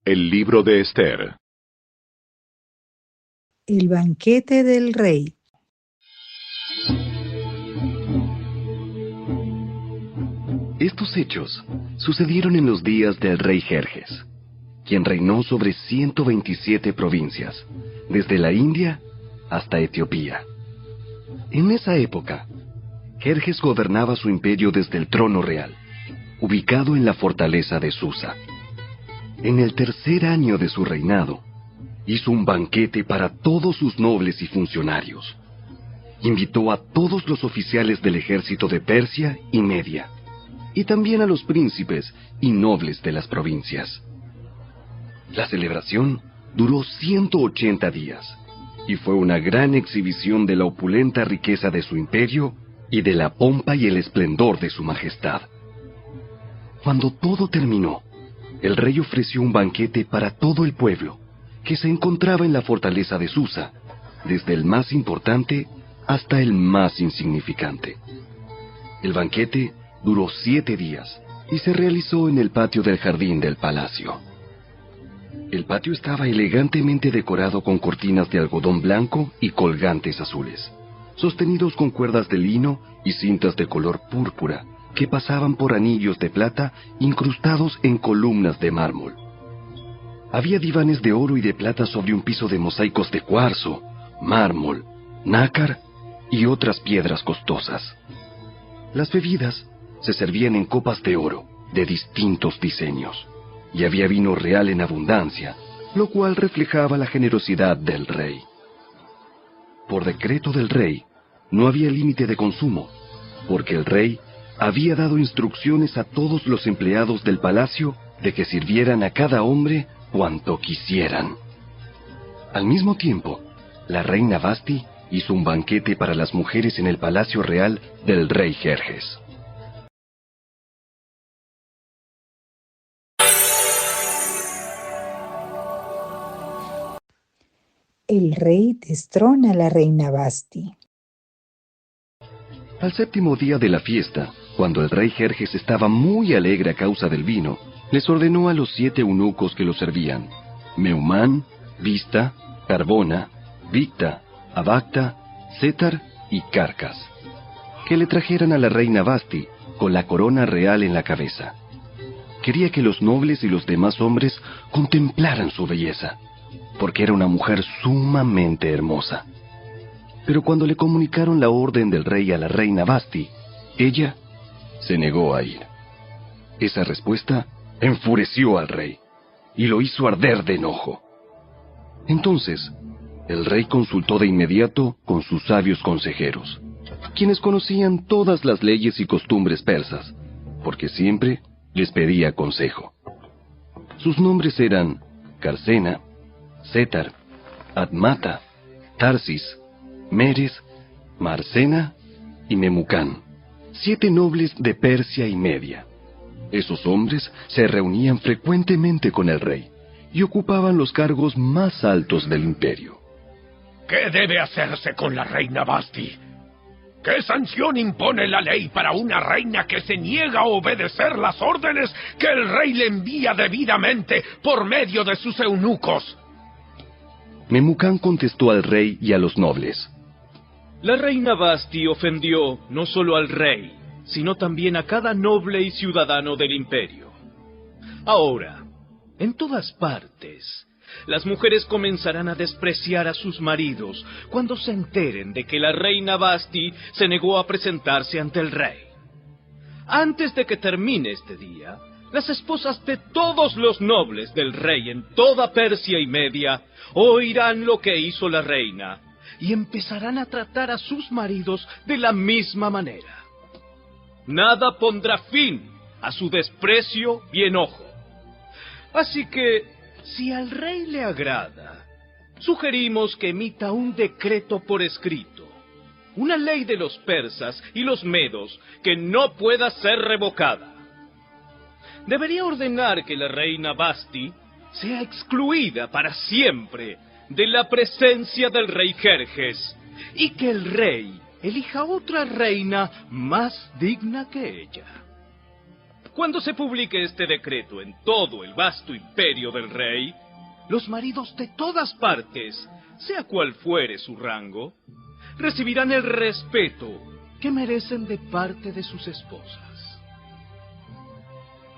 El libro de Esther. El banquete del rey. Estos hechos sucedieron en los días del rey Jerjes, quien reinó sobre 127 provincias, desde la India hasta Etiopía. En esa época, Jerjes gobernaba su imperio desde el trono real, ubicado en la fortaleza de Susa. En el tercer año de su reinado, hizo un banquete para todos sus nobles y funcionarios. Invitó a todos los oficiales del ejército de Persia y Media, y también a los príncipes y nobles de las provincias. La celebración duró 180 días, y fue una gran exhibición de la opulenta riqueza de su imperio y de la pompa y el esplendor de su majestad. Cuando todo terminó, el rey ofreció un banquete para todo el pueblo, que se encontraba en la fortaleza de Susa, desde el más importante hasta el más insignificante. El banquete duró 7 días y se realizó en el patio del jardín del palacio. El patio estaba elegantemente decorado con cortinas de algodón blanco y colgantes azules, sostenidos con cuerdas de lino y cintas de color púrpura que pasaban por anillos de plata incrustados en columnas de mármol. Había divanes de oro y de plata sobre un piso de mosaicos de cuarzo, mármol, nácar y otras piedras costosas. Las bebidas se servían en copas de oro de distintos diseños, y había vino real en abundancia, lo cual reflejaba la generosidad del rey. Por decreto del rey, no había límite de consumo, porque el rey había dado instrucciones a todos los empleados del palacio de que sirvieran a cada hombre cuanto quisieran. Al mismo tiempo, la reina Vasti hizo un banquete para las mujeres en el palacio real del rey Jerjes. El rey destrona a la reina Vasti. Al séptimo día de la fiesta, cuando el rey Jerjes estaba muy alegre a causa del vino, les ordenó a los 7 eunucos que lo servían, Meumán, Vista, Carbona, Victa, Abacta, Setar y Carcas, que le trajeran a la reina Vasti con la corona real en la cabeza. Quería que los nobles y los demás hombres contemplaran su belleza, porque era una mujer sumamente hermosa. Pero cuando le comunicaron la orden del rey a la reina Vasti, ella se negó a ir. Esa respuesta enfureció al rey y lo hizo arder de enojo. Entonces, el rey consultó de inmediato con sus sabios consejeros, quienes conocían todas las leyes y costumbres persas, porque siempre les pedía consejo. Sus nombres eran Carcena, Setar, Admata, Tarsis, Meres, Marcena y Memucán, 7 nobles de Persia y Media. Esos hombres se reunían frecuentemente con el rey y ocupaban los cargos más altos del imperio. ¿Qué debe hacerse con la reina Vasti? ¿Qué sanción impone la ley para una reina que se niega a obedecer las órdenes que el rey le envía debidamente por medio de sus eunucos? Memucán contestó al rey y a los nobles: La reina Vasti ofendió no solo al rey, sino también a cada noble y ciudadano del imperio. Ahora, en todas partes, las mujeres comenzarán a despreciar a sus maridos cuando se enteren de que la reina Vasti se negó a presentarse ante el rey. Antes de que termine este día, las esposas de todos los nobles del rey en toda Persia y Media oirán lo que hizo la reina y empezarán a tratar a sus maridos de la misma manera. Nada pondrá fin a su desprecio y enojo. Así que, si al rey le agrada, sugerimos que emita un decreto por escrito, una ley de los persas y los medos que no pueda ser revocada. Debería ordenar que la reina Vasti sea excluida para siempre de la presencia del rey Jerjes y que el rey elija otra reina más digna que ella. Cuando se publique este decreto en todo el vasto imperio del rey, los maridos de todas partes, sea cual fuere su rango, recibirán el respeto que merecen de parte de sus esposas.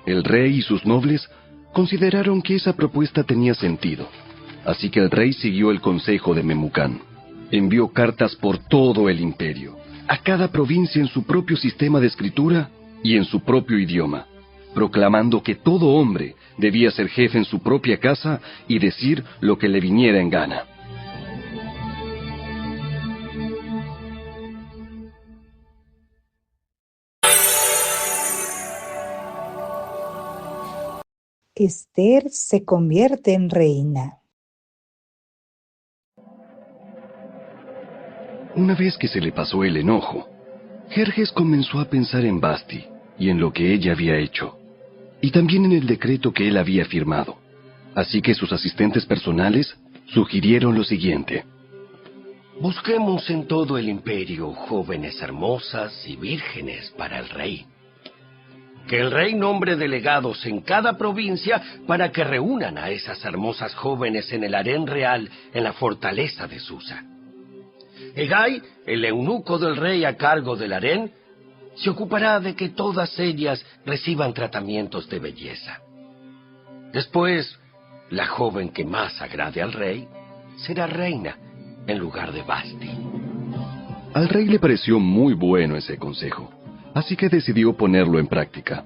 El rey y sus nobles consideraron que esa propuesta tenía sentido, así que el rey siguió el consejo de Memucán. Envió cartas por todo el imperio, a cada provincia en su propio sistema de escritura y en su propio idioma, proclamando que todo hombre debía ser jefe en su propia casa y decir lo que le viniera en gana. Ester se convierte en reina. Una vez que se le pasó el enojo, Jerjes comenzó a pensar en Vasti y en lo que ella había hecho, y también en el decreto que él había firmado. Así que sus asistentes personales sugirieron lo siguiente: busquemos en todo el imperio jóvenes hermosas y vírgenes para el rey. Que el rey nombre delegados en cada provincia para que reúnan a esas hermosas jóvenes en el harén real en la fortaleza de Susa. Hegai, el eunuco del rey a cargo del harén, se ocupará de que todas ellas reciban tratamientos de belleza. Después, la joven que más agrade al rey será reina en lugar de Vasti. Al rey le pareció muy bueno ese consejo, así que decidió ponerlo en práctica.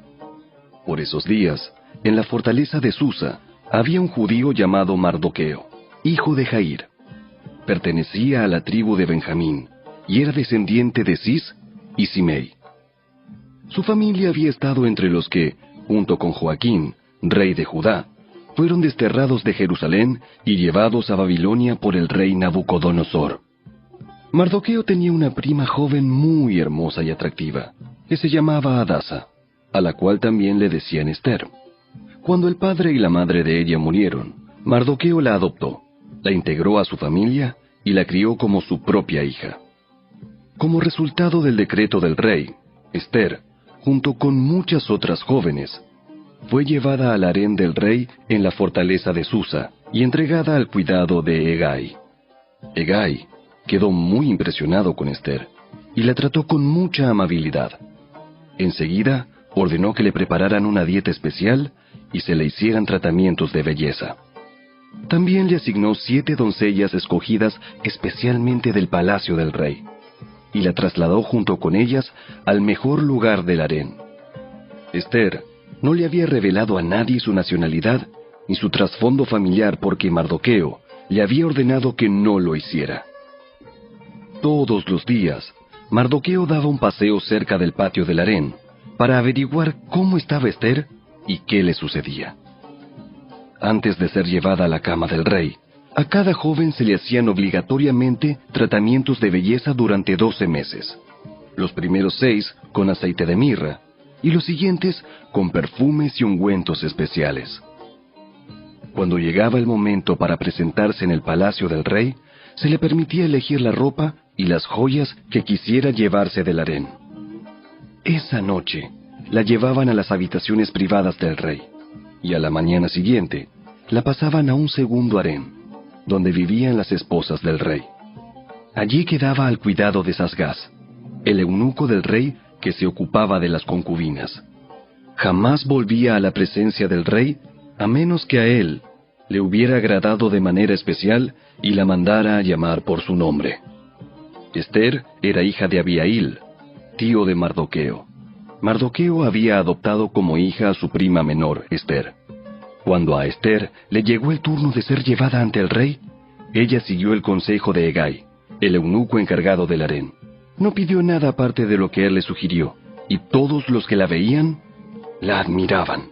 Por esos días, en la fortaleza de Susa, había un judío llamado Mardoqueo, hijo de Jair. Pertenecía a la tribu de Benjamín, y era descendiente de Cis y Simei. Su familia había estado entre los que, junto con Joaquín, rey de Judá, fueron desterrados de Jerusalén y llevados a Babilonia por el rey Nabucodonosor. Mardoqueo tenía una prima joven muy hermosa y atractiva, que se llamaba Adasa, a la cual también le decían Ester. Cuando el padre y la madre de ella murieron, Mardoqueo la adoptó, la integró a su familia y la crió como su propia hija. Como resultado del decreto del rey, Ester, junto con muchas otras jóvenes, fue llevada al harén del rey en la fortaleza de Susa y entregada al cuidado de Hegai. Hegai quedó muy impresionado con Ester y la trató con mucha amabilidad. Enseguida ordenó que le prepararan una dieta especial y se le hicieran tratamientos de belleza. También le asignó 7 doncellas escogidas especialmente del palacio del rey, y la trasladó junto con ellas al mejor lugar del harén. Ester no le había revelado a nadie su nacionalidad ni su trasfondo familiar porque Mardoqueo le había ordenado que no lo hiciera. Todos los días, Mardoqueo daba un paseo cerca del patio del harén para averiguar cómo estaba Ester y qué le sucedía. Antes de ser llevada a la cama del rey, a cada joven se le hacían obligatoriamente tratamientos de belleza durante 12 meses. Los primeros 6 con aceite de mirra y los siguientes con perfumes y ungüentos especiales. Cuando llegaba el momento para presentarse en el palacio del rey, se le permitía elegir la ropa y las joyas que quisiera llevarse del harén. Esa noche la llevaban a las habitaciones privadas del rey, y a la mañana siguiente la pasaban a un segundo harén, donde vivían las esposas del rey. Allí quedaba al cuidado de Sasgás, el eunuco del rey que se ocupaba de las concubinas. Jamás volvía a la presencia del rey a menos que a él le hubiera agradado de manera especial y la mandara a llamar por su nombre. Ester era hija de Abihail, tío de Mardoqueo. Mardoqueo había adoptado como hija a su prima menor, Ester. Cuando a Ester le llegó el turno de ser llevada ante el rey, ella siguió el consejo de Hegai, el eunuco encargado del harén. No pidió nada aparte de lo que él le sugirió, y todos los que la veían, la admiraban.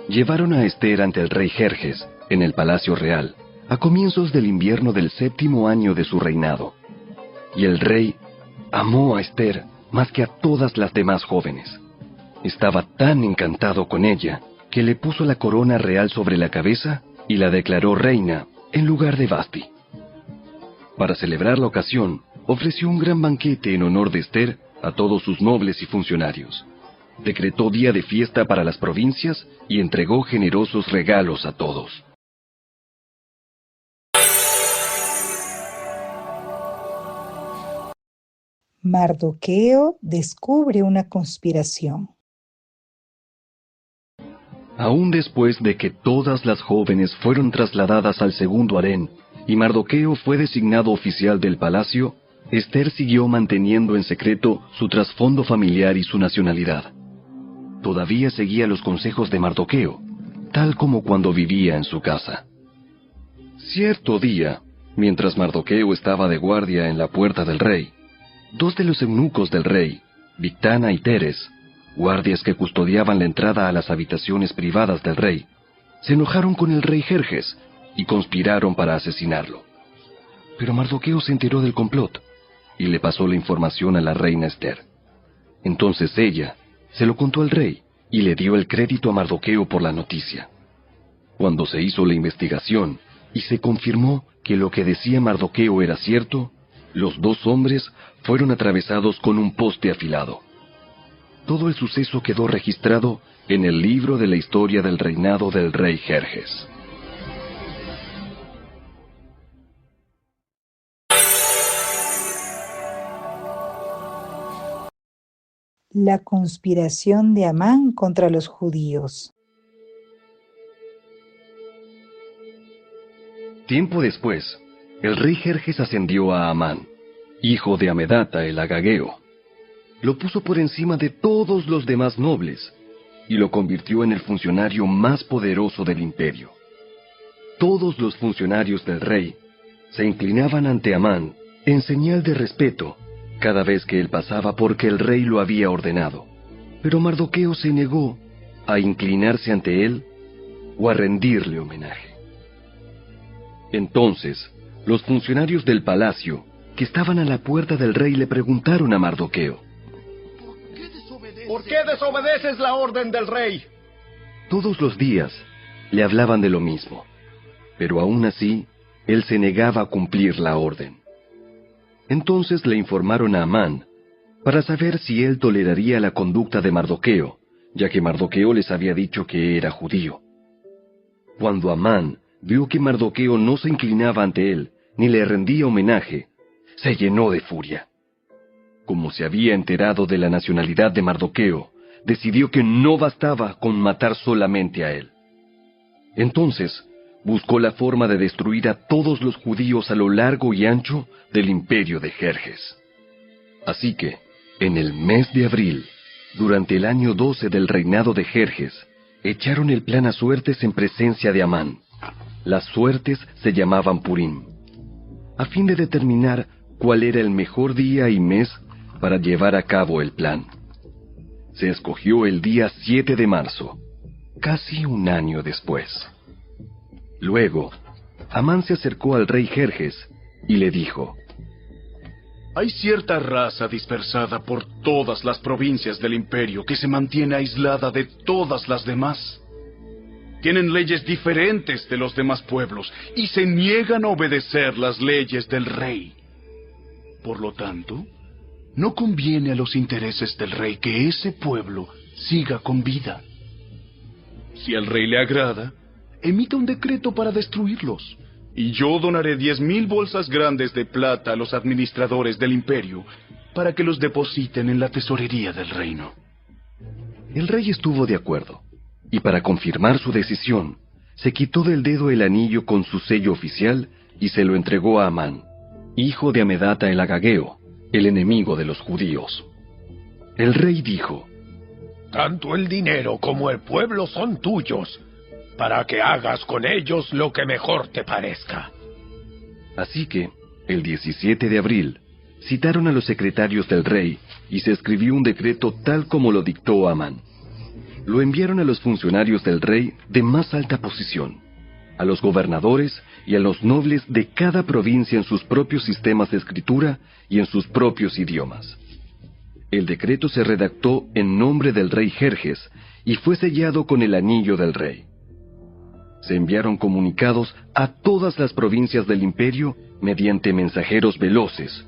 Llevaron a Ester ante el rey Jerjes, en el palacio real, a comienzos del invierno del 7º año de su reinado. Y el rey amó a Ester más que a todas las demás jóvenes. Estaba tan encantado con ella, que le puso la corona real sobre la cabeza y la declaró reina en lugar de Vasti. Para celebrar la ocasión, ofreció un gran banquete en honor de Ester a todos sus nobles y funcionarios. decretó día de fiesta para las provincias y entregó generosos regalos a todos. Mardoqueo descubre una conspiración. Aún después de que todas las jóvenes fueron trasladadas al segundo harén y Mardoqueo fue designado oficial del palacio, Esther siguió manteniendo en secreto su trasfondo familiar y su nacionalidad. Todavía seguía los consejos de Mardoqueo, tal como cuando vivía en su casa. Cierto día, mientras Mardoqueo estaba de guardia en la puerta del rey, dos de los eunucos del rey, Bigtana y Teres, guardias que custodiaban la entrada a las habitaciones privadas del rey, se enojaron con el rey Jerjes y conspiraron para asesinarlo. Pero Mardoqueo se enteró del complot y le pasó la información a la reina Esther. Entonces ella se lo contó al rey y le dio el crédito a Mardoqueo por la noticia. Cuando se hizo la investigación y se confirmó que lo que decía Mardoqueo era cierto, los dos hombres fueron atravesados con un poste afilado. Todo el suceso quedó registrado en el libro de la historia del reinado del rey Jerjes. La conspiración de Amán contra los judíos. Tiempo después, el rey Jerjes ascendió a Amán, hijo de Amedata el Agageo. Lo puso por encima de todos los demás nobles y lo convirtió en el funcionario más poderoso del imperio. Todos los funcionarios del rey se inclinaban ante Amán en señal de respeto cada vez que él pasaba porque el rey lo había ordenado. Pero Mardoqueo se negó a inclinarse ante él o a rendirle homenaje. Entonces, los funcionarios del palacio, que estaban a la puerta del rey, le preguntaron a Mardoqueo: ¿por qué desobedeces la orden del rey? Todos los días le hablaban de lo mismo, pero aún así, él se negaba a cumplir la orden. Entonces le informaron a Amán para saber si él toleraría la conducta de Mardoqueo, ya que Mardoqueo les había dicho que era judío. Cuando Amán vio que Mardoqueo no se inclinaba ante él, ni le rendía homenaje, se llenó de furia. Como se había enterado de la nacionalidad de Mardoqueo, decidió que no bastaba con matar solamente a él. Entonces, buscó la forma de destruir a todos los judíos a lo largo y ancho del imperio de Jerjes. Así que, en el mes de abril, durante el año 12 del reinado de Jerjes, echaron el plan a suertes en presencia de Amán. Las suertes se llamaban Purim, a fin de determinar cuál era el mejor día y mes para llevar a cabo el plan. Se escogió el día 7 de marzo, casi un año después. Luego, Amán se acercó al rey Jerjes y le dijo: hay cierta raza dispersada por todas las provincias del imperio que se mantiene aislada de todas las demás. Tienen leyes diferentes de los demás pueblos y se niegan a obedecer las leyes del rey. Por lo tanto, no conviene a los intereses del rey que ese pueblo siga con vida. Si al rey le agrada, emita un decreto para destruirlos, y yo donaré 10,000 bolsas grandes de plata a los administradores del imperio para que los depositen en la tesorería del reino. El rey estuvo de acuerdo, y para confirmar su decisión, se quitó del dedo el anillo con su sello oficial y se lo entregó a Amán, hijo de Amedata el Agageo, el enemigo de los judíos. El rey dijo: tanto el dinero como el pueblo son tuyos, para que hagas con ellos lo que mejor te parezca. Así que, el 17 de abril, citaron a los secretarios del rey y se escribió un decreto tal como lo dictó Amán. Lo enviaron a los funcionarios del rey de más alta posición, a los gobernadores y a los nobles de cada provincia en sus propios sistemas de escritura y en sus propios idiomas. El decreto se redactó en nombre del rey Jerjes y fue sellado con el anillo del rey. Se enviaron comunicados a todas las provincias del imperio mediante mensajeros veloces,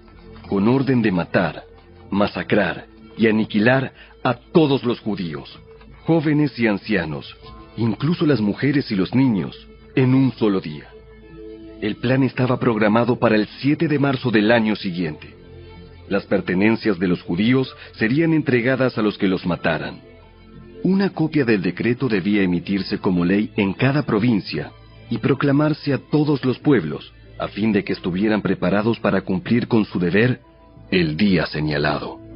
con orden de matar, masacrar y aniquilar a todos los judíos, jóvenes y ancianos, incluso las mujeres y los niños, en un solo día. El plan estaba programado para el 7 de marzo del año siguiente. Las pertenencias de los judíos serían entregadas a los que los mataran. Una copia del decreto debía emitirse como ley en cada provincia y proclamarse a todos los pueblos, a fin de que estuvieran preparados para cumplir con su deber el día señalado.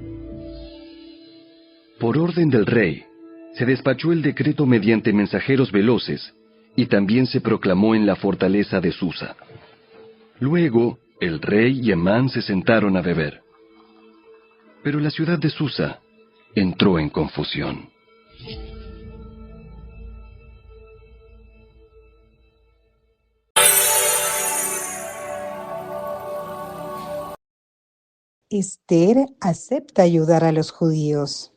Por orden del rey, se despachó el decreto mediante mensajeros veloces y también se proclamó en la fortaleza de Susa. Luego, el rey y Amán se sentaron a beber. Pero la ciudad de Susa entró en confusión. Esther acepta ayudar a los judíos.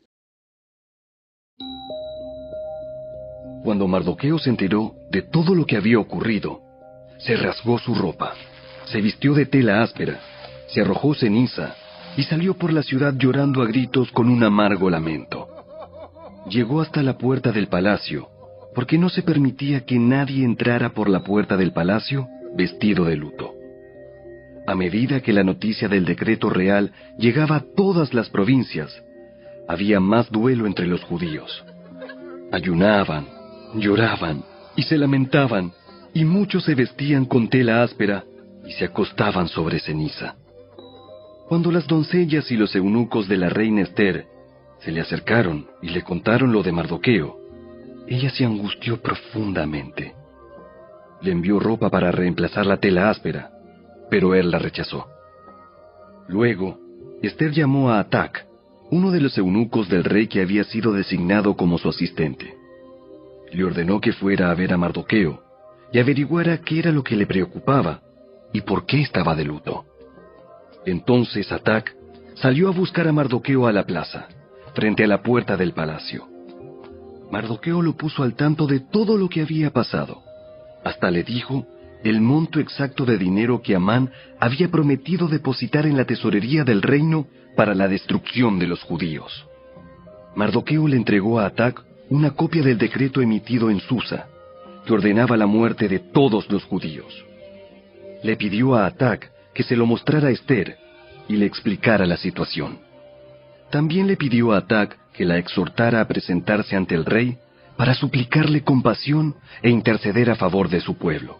Cuando Mardoqueo se enteró de todo lo que había ocurrido, se rasgó su ropa, se vistió de tela áspera, se arrojó ceniza y salió por la ciudad llorando a gritos con un amargo lamento. Llegó hasta la puerta del palacio, porque no se permitía que nadie entrara por la puerta del palacio vestido de luto. A medida que la noticia del decreto real llegaba a todas las provincias, había más duelo entre los judíos. Ayunaban, lloraban y se lamentaban, y muchos se vestían con tela áspera y se acostaban sobre ceniza. Cuando las doncellas y los eunucos de la reina Esther se le acercaron y le contaron lo de Mardoqueo, ella se angustió profundamente. Le envió ropa para reemplazar la tela áspera, pero él la rechazó. Luego, Esther llamó a Atac, uno de los eunucos del rey que había sido designado como su asistente. Le ordenó que fuera a ver a Mardoqueo y averiguara qué era lo que le preocupaba y por qué estaba de luto. Entonces Atac salió a buscar a Mardoqueo a la plaza, frente a la puerta del palacio. Mardoqueo lo puso al tanto de todo lo que había pasado. Hasta le dijo el monto exacto de dinero que Amán había prometido depositar en la tesorería del reino para la destrucción de los judíos. Mardoqueo le entregó a Atac una copia del decreto emitido en Susa, que ordenaba la muerte de todos los judíos. Le pidió a Atac que se lo mostrara a Esther y le explicara la situación. También le pidió a Atac que la exhortara a presentarse ante el rey para suplicarle compasión e interceder a favor de su pueblo.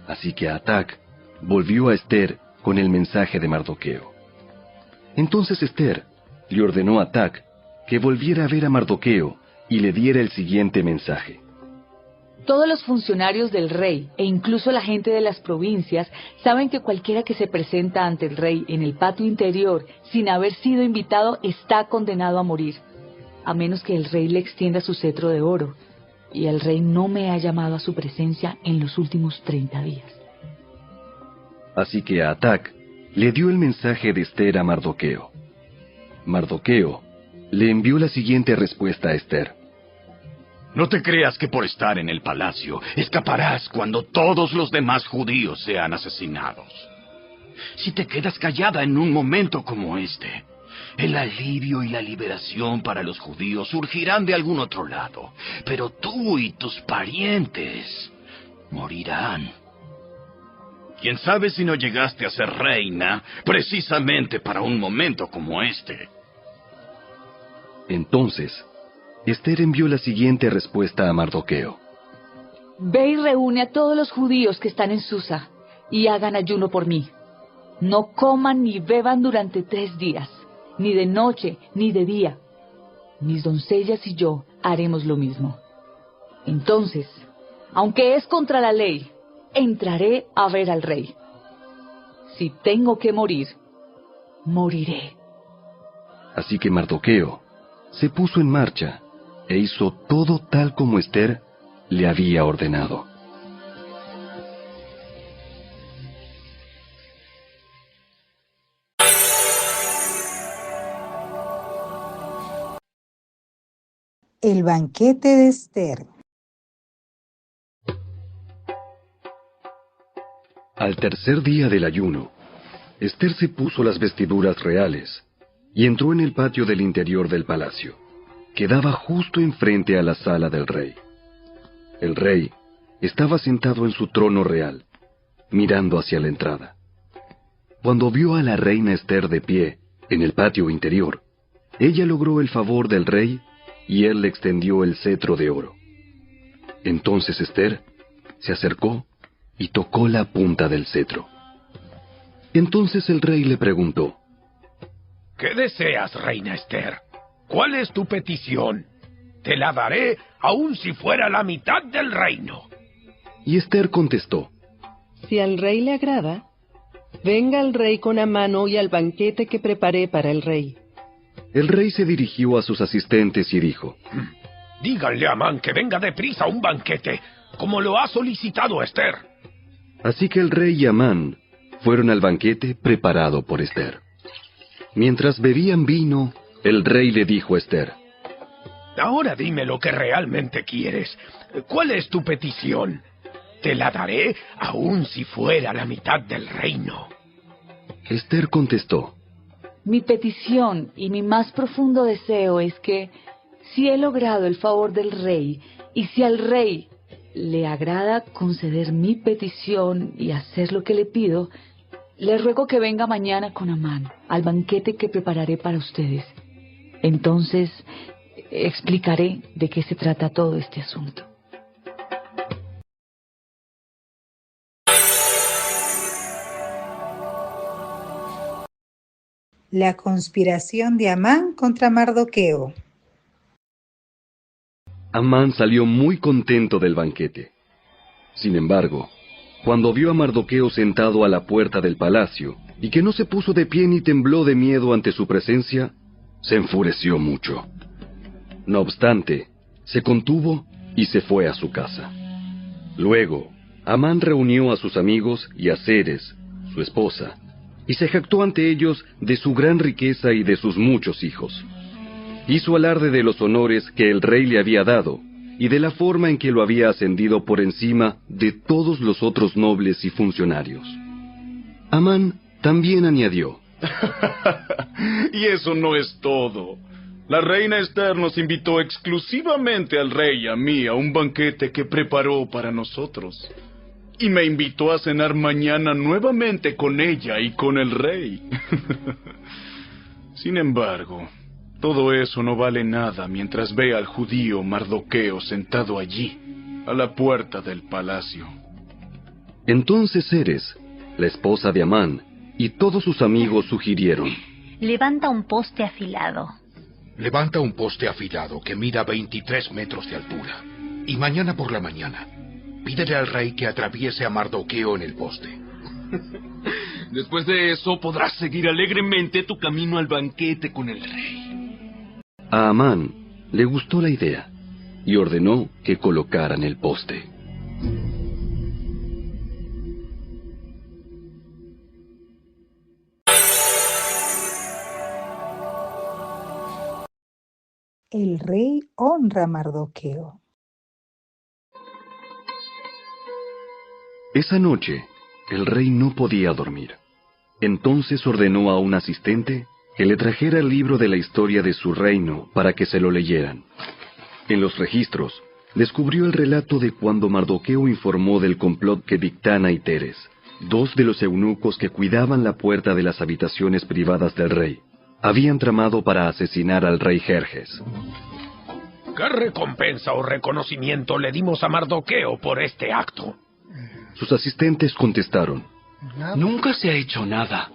Así que Atac volvió a Esther con el mensaje de Mardoqueo. Entonces Esther le ordenó a Atac que volviera a ver a Mardoqueo y le diera el siguiente mensaje. Todos los funcionarios del rey e incluso la gente de las provincias saben que cualquiera que se presenta ante el rey en el patio interior sin haber sido invitado está condenado a morir, a menos que el rey le extienda su cetro de oro, y el rey no me ha llamado a su presencia en los últimos 30 días. Así que Atac le dio el mensaje de Esther a Mardoqueo. Mardoqueo le envió la siguiente respuesta a Esther. No te creas que por estar en el palacio escaparás cuando todos los demás judíos sean asesinados. Si te quedas callada en un momento como este, el alivio y la liberación para los judíos surgirán de algún otro lado, pero tú y tus parientes morirán. ¿Quién sabe si no llegaste a ser reina precisamente para un momento como este? Entonces, Esther envió la siguiente respuesta a Mardoqueo. Ve y reúne a todos los judíos que están en Susa y hagan ayuno por mí. No coman ni beban durante 3 días, ni de noche ni de día. Mis doncellas y yo haremos lo mismo. Entonces, aunque es contra la ley, entraré a ver al rey. Si tengo que morir, moriré. Así que Mardoqueo se puso en marcha e hizo todo tal como Esther le había ordenado. El banquete de Esther. Al tercer día del ayuno, Esther se puso las vestiduras reales y entró en el patio del interior del palacio, que daba justo enfrente a la sala del rey. El rey estaba sentado en su trono real, mirando hacia la entrada. Cuando vio a la reina Esther de pie en el patio interior, ella logró el favor del rey y él le extendió el cetro de oro. Entonces Esther se acercó y tocó la punta del cetro. Entonces el rey le preguntó: ¿Qué deseas, reina Esther? ¿Cuál es tu petición? Te la daré, aun si fuera la mitad del reino. Y Esther contestó: Si al rey le agrada, venga el rey con Amán hoy al banquete que preparé para el rey. El rey se dirigió a sus asistentes y dijo: Díganle a Amán que venga deprisa a un banquete, como lo ha solicitado Esther. Así que el rey y Amán fueron al banquete preparado por Esther. Mientras bebían vino, el rey le dijo a Esther: Ahora dime lo que realmente quieres. ¿Cuál es tu petición? Te la daré, aun si fuera la mitad del reino. Esther contestó: Mi petición y mi más profundo deseo es que, si he logrado el favor del rey, y si al rey le agrada conceder mi petición y hacer lo que le pido, le ruego que venga mañana con Amán al banquete que prepararé para ustedes. Entonces explicaré de qué se trata todo este asunto. La conspiración de Amán contra Mardoqueo. Amán salió muy contento del banquete. Sin embargo, cuando vio a Mardoqueo sentado a la puerta del palacio, y que no se puso de pie ni tembló de miedo ante su presencia, se enfureció mucho. No obstante, se contuvo y se fue a su casa. Luego, Amán reunió a sus amigos y a Ceres, su esposa, y se jactó ante ellos de su gran riqueza y de sus muchos hijos. Hizo alarde de los honores que el rey le había dado, y de la forma en que lo había ascendido por encima de todos los otros nobles y funcionarios. Amán también añadió: Y eso no es todo. La reina Esther nos invitó exclusivamente al rey y a mí a un banquete que preparó para nosotros. Y me invitó a cenar mañana nuevamente con ella y con el rey. Sin embargo, todo eso no vale nada mientras ve al judío Mardoqueo sentado allí, a la puerta del palacio. Entonces Ceres, la esposa de Amán, y todos sus amigos sugirieron: Levanta un poste afilado. Levanta un poste afilado que mida 23 metros de altura. Y mañana por la mañana, pídele al rey que atraviese a Mardoqueo en el poste. Después de eso podrás seguir alegremente tu camino al banquete con el rey. A Amán le gustó la idea y ordenó que colocaran el poste. El rey honra a Mardoqueo. Esa noche, el rey no podía dormir. Entonces ordenó a un asistente que le trajera el libro de la historia de su reino para que se lo leyeran. En los registros, descubrió el relato de cuando Mardoqueo informó del complot que Bigtana y Teres, dos de los eunucos que cuidaban la puerta de las habitaciones privadas del rey, habían tramado para asesinar al rey Jerjes. ¿Qué recompensa o reconocimiento le dimos a Mardoqueo por este acto? Sus asistentes contestaron: Nunca se ha hecho nada.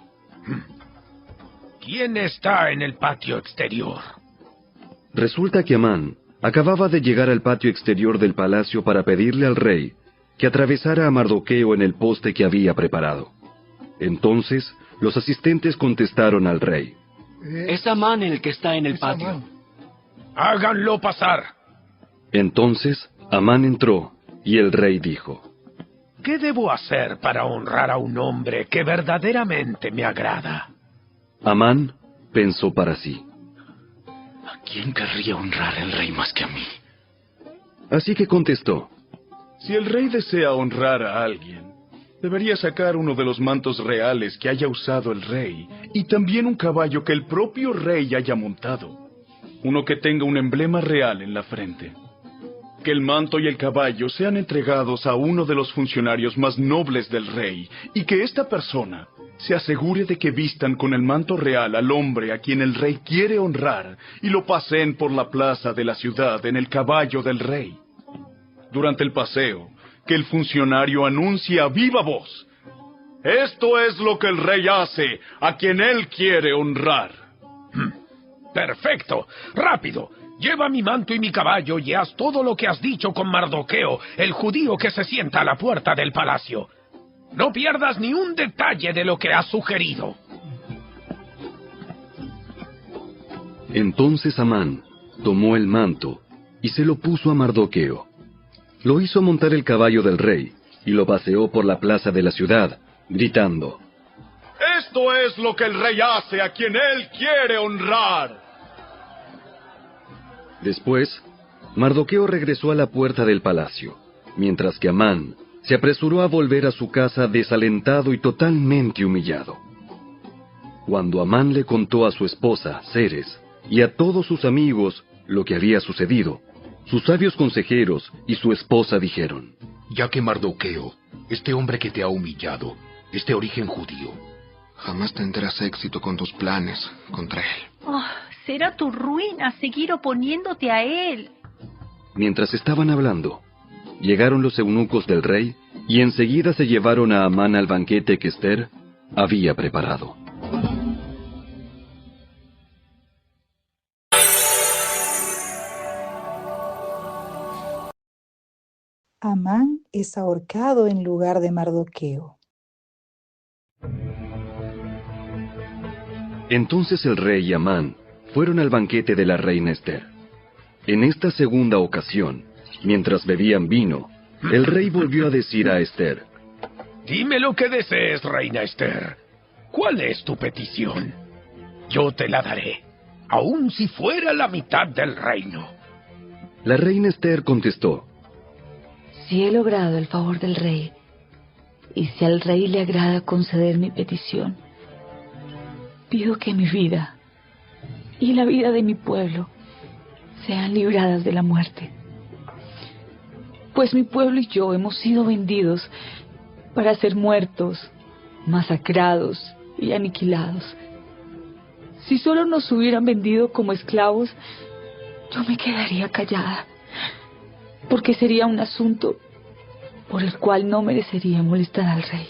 ¿Quién está en el patio exterior? Resulta que Amán acababa de llegar al patio exterior del palacio para pedirle al rey que atravesara a Mardoqueo en el poste que había preparado. Entonces, los asistentes contestaron al rey: Es Amán el que está en el patio. Háganlo pasar. Entonces, Amán entró, y el rey dijo: ¿Qué debo hacer para honrar a un hombre que verdaderamente me agrada? Amán pensó para sí: ¿A quién querría honrar el rey más que a mí? Así que contestó: Si el rey desea honrar a alguien, Debería sacar uno de los mantos reales que haya usado el rey, y también un caballo que el propio rey haya montado. Uno que tenga un emblema real en la frente. Que el manto y el caballo sean entregados a uno de los funcionarios más nobles del rey, y que esta persona se asegure de que vistan con el manto real al hombre a quien el rey quiere honrar, y lo paseen por la plaza de la ciudad en el caballo del rey. Durante el paseo, que el funcionario anuncie a viva voz: esto es lo que el rey hace a quien él quiere honrar. Perfecto. Rápido. Lleva mi manto y mi caballo y haz todo lo que has dicho con Mardoqueo, el judío que se sienta a la puerta del palacio. No pierdas ni un detalle de lo que has sugerido. Entonces Amán tomó el manto y se lo puso a Mardoqueo. Lo hizo montar el caballo del rey y lo paseó por la plaza de la ciudad, gritando: esto es lo que el rey hace a quien él quiere honrar. Después, Mardoqueo regresó a la puerta del palacio, mientras que Amán se apresuró a volver a su casa desalentado y totalmente humillado. Cuando Amán le contó a su esposa, Zeres, y a todos sus amigos lo que había sucedido, sus sabios consejeros y su esposa dijeron: ya que Mardoqueo, este hombre que te ha humillado, es de origen judío, jamás tendrás éxito con tus planes contra él. Oh, será tu ruina seguir oponiéndote a él. Mientras estaban hablando, llegaron los eunucos del rey y enseguida se llevaron a Amán al banquete que Ester había preparado. Amán es ahorcado en lugar de Mardoqueo. Entonces el rey y Amán fueron al banquete de la reina Ester. En esta segunda ocasión, mientras bebían vino, el rey volvió a decir a Ester: dime lo que desees, reina Ester. ¿Cuál es tu petición? Yo te la daré, aun si fuera la mitad del reino. La reina Ester contestó: si he logrado el favor del rey, y si al rey le agrada conceder mi petición, pido que mi vida y la vida de mi pueblo sean libradas de la muerte. Pues mi pueblo y yo hemos sido vendidos para ser muertos, masacrados y aniquilados. Si solo nos hubieran vendido como esclavos, yo me quedaría callada, porque sería un asunto por el cual no merecería molestar al rey.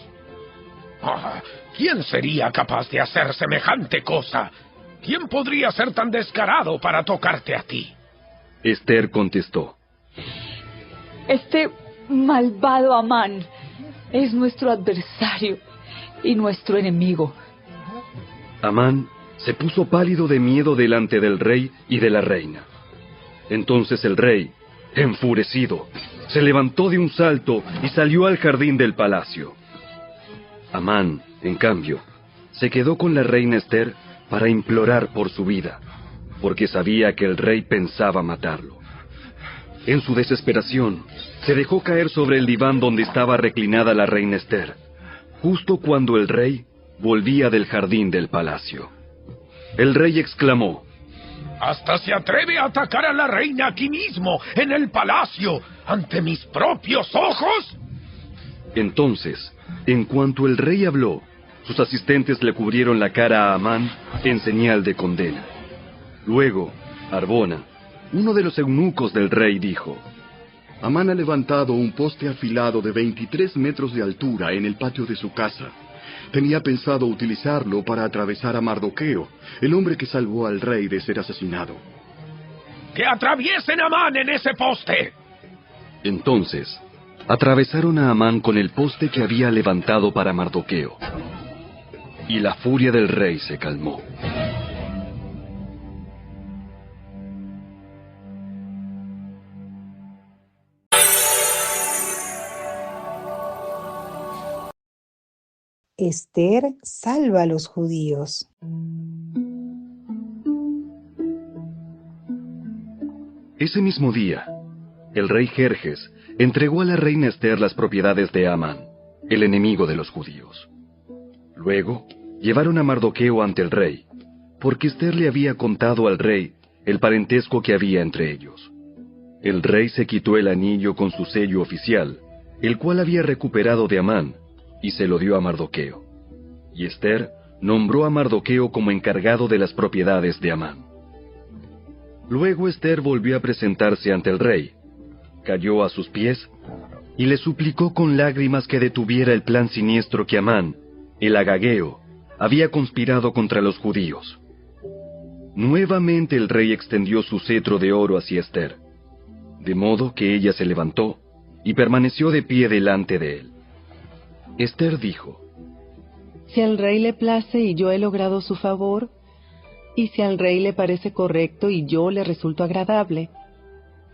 ¿Quién sería capaz de hacer semejante cosa? ¿Quién podría ser tan descarado para tocarte a ti? Ester contestó: este malvado Amán es nuestro adversario y nuestro enemigo. Amán se puso pálido de miedo delante del rey y de la reina. Entonces el rey, enfurecido, se levantó de un salto y salió al jardín del palacio. Amán, en cambio, se quedó con la reina Ester para implorar por su vida, porque sabía que el rey pensaba matarlo. En su desesperación, se dejó caer sobre el diván donde estaba reclinada la reina Ester, justo cuando el rey volvía del jardín del palacio. El rey exclamó: ¡hasta se atreve a atacar a la reina aquí mismo, en el palacio, ante mis propios ojos! Entonces, en cuanto el rey habló, sus asistentes le cubrieron la cara a Amán en señal de condena. Luego, Arbona, uno de los eunucos del rey, dijo: Amán ha levantado un poste afilado de 23 metros de altura en el patio de su casa. Tenía pensado utilizarlo para atravesar a Mardoqueo, el hombre que salvó al rey de ser asesinado. ¡Que atraviesen a Amán en ese poste! Entonces, atravesaron a Amán con el poste que había levantado para Mardoqueo. Y la furia del rey se calmó. Ester salva a los judíos. Ese mismo día, el rey Jerjes entregó a la reina Ester las propiedades de Amán, el enemigo de los judíos. Luego, llevaron a Mardoqueo ante el rey, porque Ester le había contado al rey el parentesco que había entre ellos. El rey se quitó el anillo con su sello oficial, el cual había recuperado de Amán, y se lo dio a Mardoqueo. Y Ester nombró a Mardoqueo como encargado de las propiedades de Amán. Luego Ester volvió a presentarse ante el rey, cayó a sus pies y le suplicó con lágrimas que detuviera el plan siniestro que Amán, el agageo, había conspirado contra los judíos. Nuevamente el rey extendió su cetro de oro hacia Ester, de modo que ella se levantó y permaneció de pie delante de él. Ester dijo: Si al rey le place y yo he logrado su favor, y si al rey le parece correcto y yo le resulto agradable,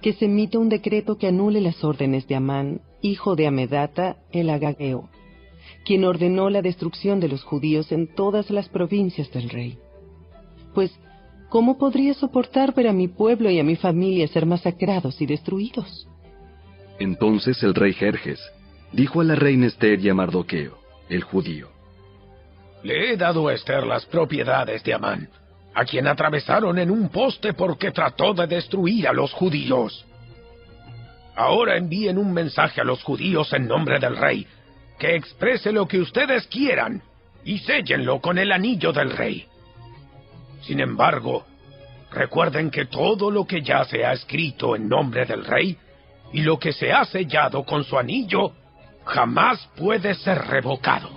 que se emita un decreto que anule las órdenes de Amán, hijo de Amedata, el agageo, quien ordenó la destrucción de los judíos en todas las provincias del rey. Pues, ¿cómo podría soportar ver a mi pueblo y a mi familia ser masacrados y destruidos? Entonces el rey Jerjes dijo a la reina Ester y a Mardoqueo, el judío: Le he dado a Ester las propiedades de Amán, a quien atravesaron en un poste porque trató de destruir a los judíos. Ahora envíen un mensaje a los judíos en nombre del rey, que exprese lo que ustedes quieran, y séllenlo con el anillo del rey. Sin embargo, recuerden que todo lo que ya se ha escrito en nombre del rey, y lo que se ha sellado con su anillo, jamás puede ser revocado.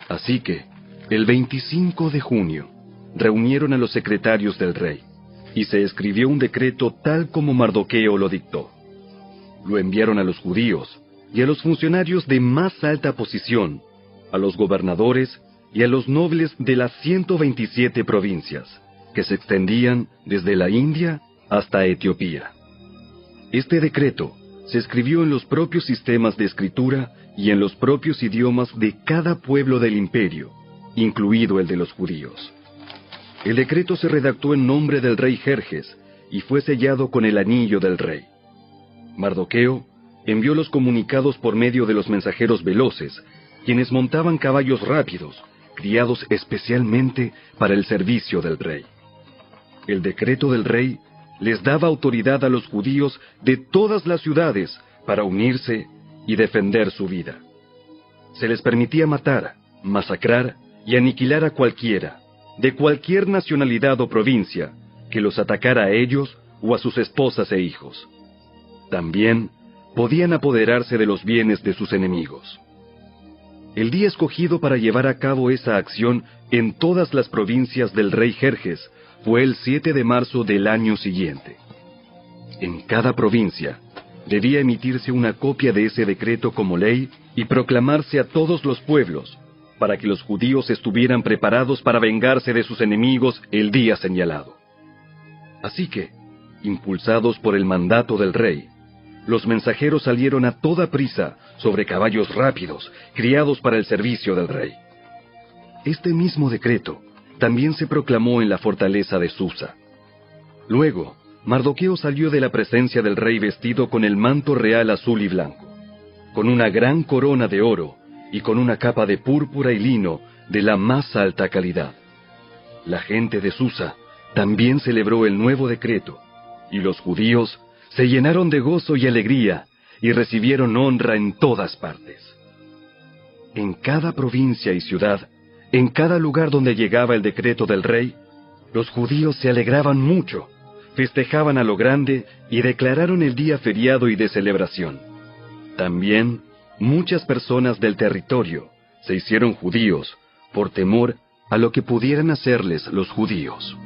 Así que, el 25 de junio, reunieron a los secretarios del rey, y se escribió un decreto tal como Mardoqueo lo dictó. Lo enviaron a los judíos y a los funcionarios de más alta posición, a los gobernadores y a los nobles de las 127 provincias, que se extendían desde la India hasta Etiopía. Este decreto se escribió en los propios sistemas de escritura y en los propios idiomas de cada pueblo del imperio, incluido el de los judíos. El decreto se redactó en nombre del rey Jerjes y fue sellado con el anillo del rey. Mardoqueo envió los comunicados por medio de los mensajeros veloces, quienes montaban caballos rápidos, criados especialmente para el servicio del rey. El decreto del rey les daba autoridad a los judíos de todas las ciudades para unirse y defender su vida. Se les permitía matar, masacrar y aniquilar a cualquiera, de cualquier nacionalidad o provincia, que los atacara a ellos o a sus esposas e hijos. También podían apoderarse de los bienes de sus enemigos. El día escogido para llevar a cabo esa acción en todas las provincias del rey Jerjes fue el 7 de marzo del año siguiente. En cada provincia debía emitirse una copia de ese decreto como ley y proclamarse a todos los pueblos, para que los judíos estuvieran preparados para vengarse de sus enemigos el día señalado. Así que, impulsados por el mandato del rey, los mensajeros salieron a toda prisa sobre caballos rápidos, criados para el servicio del rey. Este mismo decreto también se proclamó en la fortaleza de Susa. Luego, Mardoqueo salió de la presencia del rey vestido con el manto real azul y blanco, con una gran corona de oro y con una capa de púrpura y lino de la más alta calidad. La gente de Susa también celebró el nuevo decreto, y los judíos se llenaron de gozo y alegría y recibieron honra en todas partes. En cada provincia y ciudad, en cada lugar donde llegaba el decreto del rey, los judíos se alegraban mucho, festejaban a lo grande y declararon el día feriado y de celebración. También muchas personas del territorio se hicieron judíos por temor a lo que pudieran hacerles los judíos.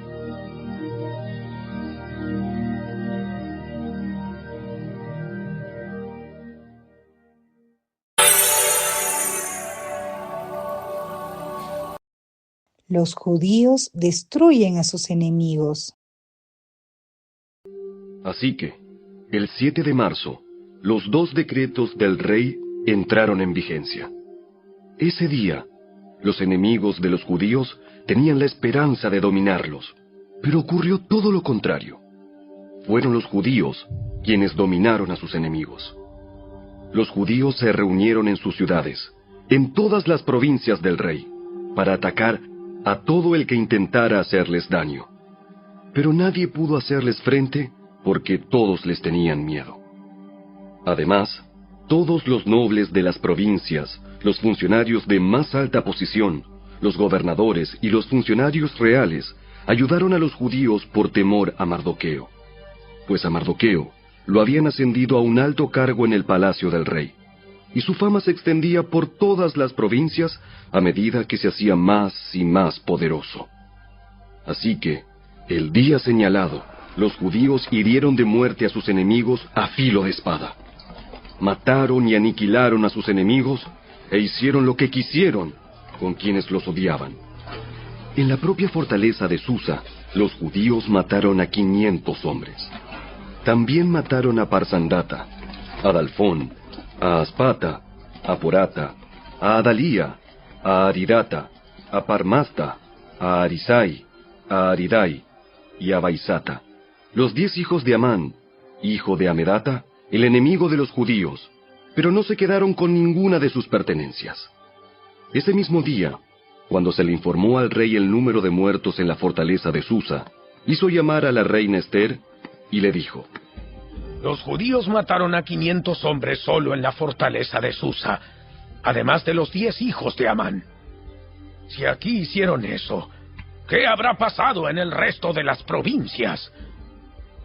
Los judíos destruyen a sus enemigos. Así que, el 7 de marzo, los dos decretos del rey entraron en vigencia. Ese día, los enemigos de los judíos tenían la esperanza de dominarlos, pero ocurrió todo lo contrario. Fueron los judíos quienes dominaron a sus enemigos. los judíos se reunieron en sus ciudades, en todas las provincias del rey, para atacar a todo el que intentara hacerles daño. Pero nadie pudo hacerles frente porque todos les tenían miedo. Además, todos los nobles de las provincias, los funcionarios de más alta posición, los gobernadores y los funcionarios reales ayudaron a los judíos por temor a Mardoqueo, pues a Mardoqueo lo habían ascendido a un alto cargo en el palacio del rey, y su fama se extendía por todas las provincias a medida que se hacía más y más poderoso. Así que, el día señalado, los judíos hirieron de muerte a sus enemigos a filo de espada. Mataron y aniquilaron a sus enemigos e hicieron lo que quisieron con quienes los odiaban. En la propia fortaleza de Susa, los judíos mataron a 500 hombres. También mataron a Parsandata, a Dalfón, a Aspata, a Porata, a Adalía, a Aridata, a Parmasta, a Arisai, a Aridai y a Baisata, los 10 hijos de Amán, hijo de Amedata, el enemigo de los judíos, pero no se quedaron con ninguna de sus pertenencias. Ese mismo día, cuando se le informó al rey el número de muertos en la fortaleza de Susa, hizo llamar a la reina Ester y le dijo: Los judíos mataron a 500 hombres solo en la fortaleza de Susa, además de los 10 hijos de Amán. Si aquí hicieron eso, ¿qué habrá pasado en el resto de las provincias?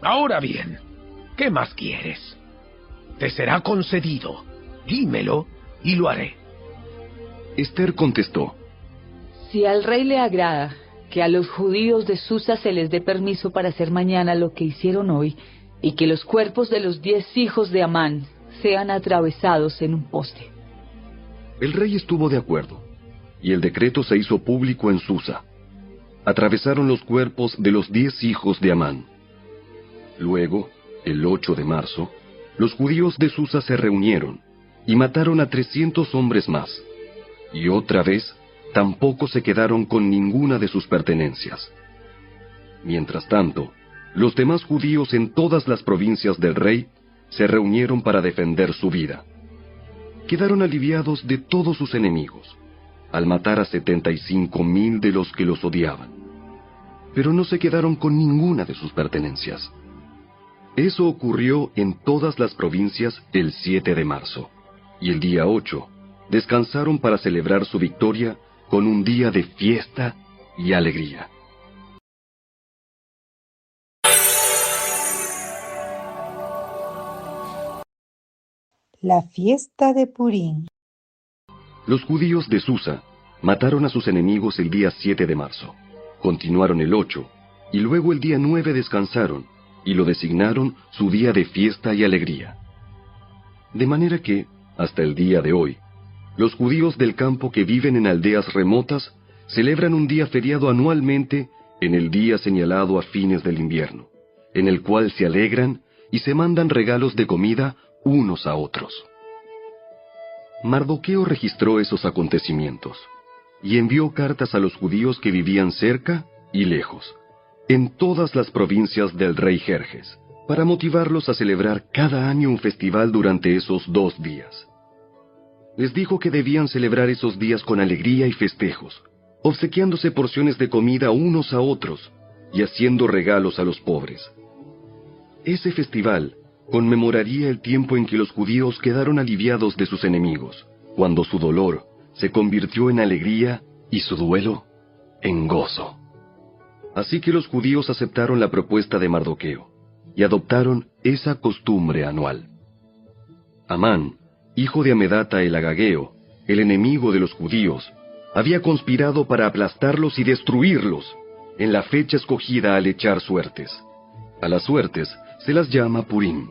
Ahora bien, ¿qué más quieres? Te será concedido. Dímelo y lo haré. Ester contestó: Si al rey le agrada que a los judíos de Susa se les dé permiso para hacer mañana lo que hicieron hoy, y que los cuerpos de los 10 hijos de Amán sean atravesados en un poste. El rey estuvo de acuerdo, y el decreto se hizo público en Susa. Atravesaron los cuerpos de los 10 hijos de Amán. Luego, el 8 de marzo, los judíos de Susa se reunieron y mataron a 300 hombres más, y otra vez tampoco se quedaron con ninguna de sus pertenencias. Mientras tanto, los demás judíos en todas las provincias del rey se reunieron para defender su vida. Quedaron aliviados de todos sus enemigos, al matar a 75,000 de los que los odiaban. Pero no se quedaron con ninguna de sus pertenencias. Eso ocurrió en todas las provincias el 7 de marzo, y el día 8 descansaron para celebrar su victoria con un día de fiesta y alegría. La fiesta de Purim. Los judíos de Susa mataron a sus enemigos el día 7 de marzo, continuaron el 8, y luego el día 9 descansaron, y lo designaron su día de fiesta y alegría. De manera que, hasta el día de hoy, los judíos del campo que viven en aldeas remotas celebran un día feriado anualmente en el día señalado a fines del invierno, en el cual se alegran y se mandan regalos de comida unos a otros. Mardoqueo registró esos acontecimientos y envió cartas a los judíos que vivían cerca y lejos, en todas las provincias del rey Jerjes, para motivarlos a celebrar cada año un festival durante esos 2 días. Les dijo que debían celebrar esos días con alegría y festejos, obsequiándose porciones de comida unos a otros y haciendo regalos a los pobres. Ese festival conmemoraría el tiempo en que los judíos quedaron aliviados de sus enemigos, cuando su dolor se convirtió en alegría y su duelo en gozo. Así que los judíos aceptaron la propuesta de Mardoqueo y adoptaron esa costumbre anual. Amán, hijo de Amedata el Agageo, el enemigo de los judíos, había conspirado para aplastarlos y destruirlos en la fecha escogida al echar suertes. A las suertes se las llama Purim.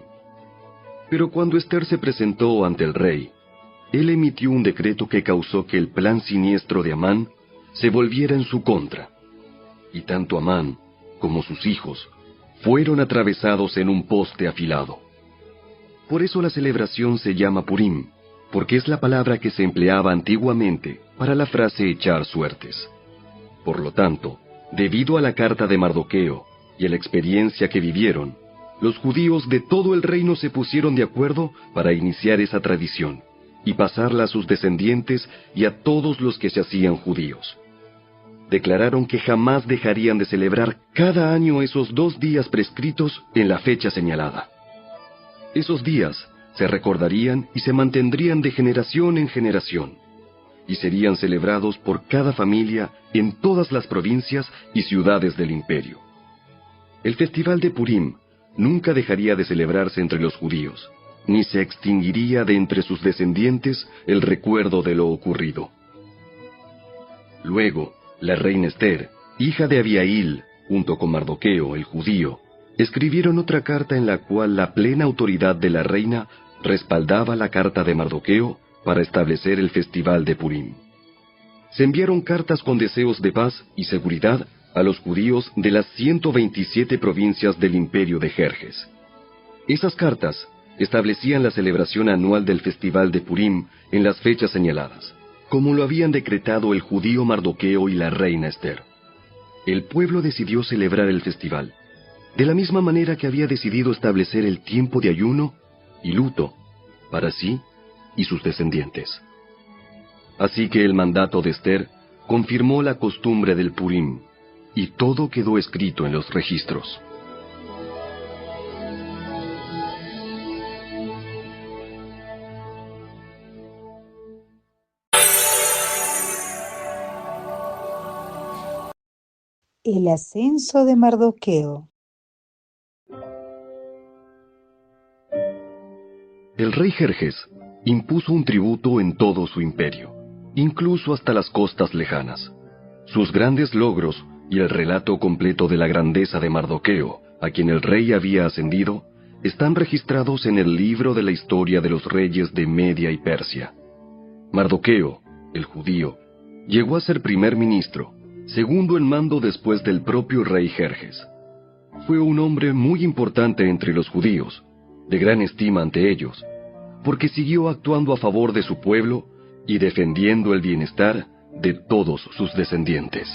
Pero cuando Ester se presentó ante el rey, él emitió un decreto que causó que el plan siniestro de Amán se volviera en su contra. Y tanto Amán como sus hijos fueron atravesados en un poste afilado. Por eso la celebración se llama Purim, porque es la palabra que se empleaba antiguamente para la frase echar suertes. Por lo tanto, debido a la carta de Mardoqueo y a la experiencia que vivieron, los judíos de todo el reino se pusieron de acuerdo para iniciar esa tradición y pasarla a sus descendientes y a todos los que se hacían judíos. Declararon que jamás dejarían de celebrar cada año esos 2 días prescritos en la fecha señalada. Esos días se recordarían y se mantendrían de generación en generación, y serían celebrados por cada familia en todas las provincias y ciudades del imperio. El festival de Purim nunca dejaría de celebrarse entre los judíos, ni se extinguiría de entre sus descendientes el recuerdo de lo ocurrido. Luego, la reina Ester, hija de Abihail, junto con Mardoqueo, el judío, escribieron otra carta en la cual la plena autoridad de la reina respaldaba la carta de Mardoqueo para establecer el festival de Purim. Se enviaron cartas con deseos de paz y seguridad a los judíos de las 127 provincias del imperio de Jerjes. Esas cartas establecían la celebración anual del festival de Purim en las fechas señaladas, como lo habían decretado el judío Mardoqueo y la reina Ester. El pueblo decidió celebrar el festival, de la misma manera que había decidido establecer el tiempo de ayuno y luto para sí y sus descendientes. Así que el mandato de Ester confirmó la costumbre del Purim, y todo quedó escrito en los registros. El ascenso de Mardoqueo. El rey Jerjes impuso un tributo en todo su imperio, incluso hasta las costas lejanas. Sus grandes logros y el relato completo de la grandeza de Mardoqueo, a quien el rey había ascendido, están registrados en el libro de la historia de los reyes de Media y Persia. Mardoqueo, el judío, llegó a ser primer ministro, segundo en mando después del propio rey Jerjes. Fue un hombre muy importante entre los judíos, de gran estima ante ellos, porque siguió actuando a favor de su pueblo y defendiendo el bienestar de todos sus descendientes.